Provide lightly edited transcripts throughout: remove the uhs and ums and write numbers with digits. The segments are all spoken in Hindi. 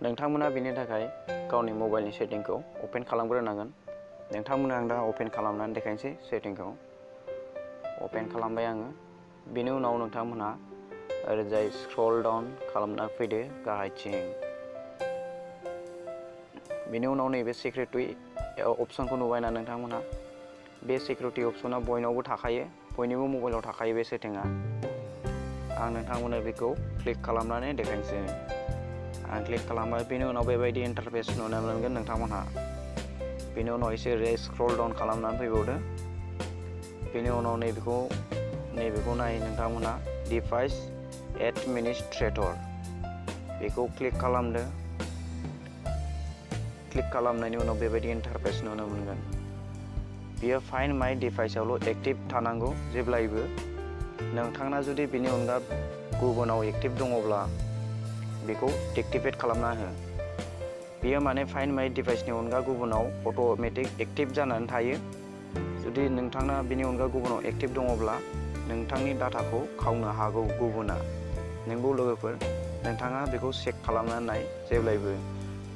नोंथांमोना बेनि थाखाय गावनि मबाइलनि सेटिंखौ ओपन खालामग्रोनांगोन। नोंथांमोना आं दा ओपन खालामनानै देखायनोसै सेटिंखौ। ओपन खालामबाय आङो। बेनि उनाव नोंथांमोना ओरैजाय स्क्रल डाउन खालामना फैदो गाहायथिं। बेनि उनाव नैबे सिकिउरिटि अपसनखौ नुबायना नोंथांमोना। बे सिकिउरिटि अपसना बयनावबो थाखायो, बयनिबो मबाइलाव थाखायो बे सेटिंआ। आं नोंथांमोननो बेखौ क्लिक खालामनानै देखायनोसै। आं क्लिक खालामबाय। बेनि उनाव बेबायदि इन्टारफेस नुनो मोनगोन नोंथांमोनहा। बेनि उनाव एसे स्क्रल डाउन खालामनानै फैबावदो। बेनि उनाव नैबेखौ नाय नोंथांमोनहा डिभाइस एडमिनिस्ट्रेटर बेखौ क्लिक खालामदो। क्लिक खालामनायनि उनाव बेबायदि इन्टारफेस नुनो मोनगोन। बियो फाइन्ड माय डिभाइसआवल' एक्टिभ थानांगौ जेब्लायबो। नोंथांना जुदि बेनि अनगा गुबुनाव एक्टिभ दङब्ला बेखौ डिएक्टिभेट खालामना हो। बियो माने फाइन्ड माय डिभाइसनि अनगा गुबुनाव अट'मेटिक एक्टिभ जानानै थायो। जुदि नोंथांना बेनि अनगा गुबुनाव एक्टिभ दङब्ला नोंथांनि डाटाखौ खावनो हागौ गुबुना। नोंगौ लोगोफोर, नोंथाङा बेखौ चेक खालामनानै नाय जेब्लायबो।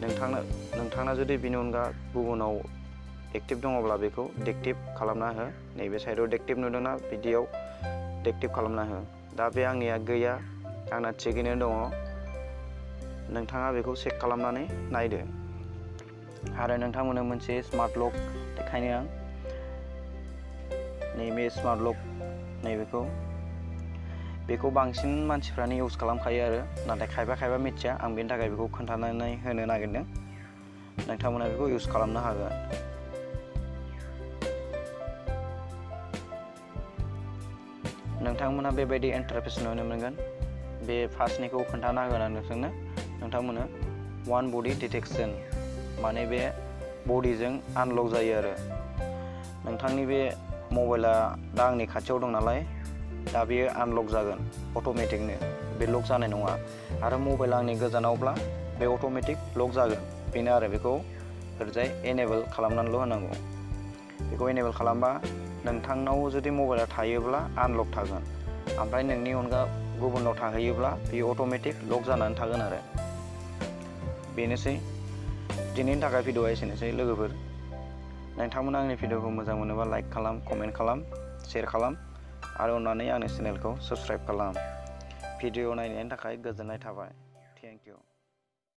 नोंथांना जुदि बेनि अनगा गुबुनाव एक्टिभ दङब्ला बेखौ डिएक्टिभ खालामना हो। नैबे साइडआव डिएक्टिभ नुदोंना, बिदियाव डिएक्टिभ खालामना हो। दा बे आंनिया गैया, आंना थिगैनो दङ। नोंथाङा बेखौ चेक खालामनानै नायदो। आरो नोंथांमोननो मोनसे स्मार्ट लक देखायनो आं। नैबे स्मार्ट लक बेखौ बांसिन मानसिफ्रानो इउज खालामखायो आरो, नाथाय खायफा मिथिया। आं बेनि थाखाय बेखौ खोन्थानानै होनो नागिरदों। नोंथांमोना बेखौ इउज खालामनो हागोन। नोंथांमोना बेबायदि इन्टारफेस नुनो मोनगोन। बे फार्स्टनिखौ खोन्थाना होगोन आं नोंथांमोननो वान बडि डिटेक्सन, माने बे बडिजों आनलक जायो आरो। नोंथांनि बे मबाइला दा आंनि खाथियाव दं नालाय, दा बेयो आनलक जागोन अट'मेटिकनो, बे लक जानाय नङा। आरो मबाइला आंनि गोजानावब्ला बे अट'मेटिक लक जागोन। बेनो आरो, बेखौ ओरैजाय एनेबल खालामनानैल' होनांगौ। बेखौ एनेबल खालामबा नोंथांनाव जुदि मबाइला थायोब्ला आनलक थागोन, ओमफ्राय नोंनि अनगा गुबुनाव थाहैयोब्ला बेयो अट'मेटिक लक जानानै थागोन आरो। बेनोसै दिनैनि थाखाय भिडिअ'आ एसेनोसै लोगोफोर। नोंथांमोना आंनि भिडिअ'खौ मोजां मोनोबा लाइक खालाम, कमेन्ट खालाम, शेयार खालाम आरो अननानै आंनि चेनेलखौ साबस्क्राइब खालाम। भिडिअ' नायनायनि थाखाय गोजोननाय थाबाय। Thank you.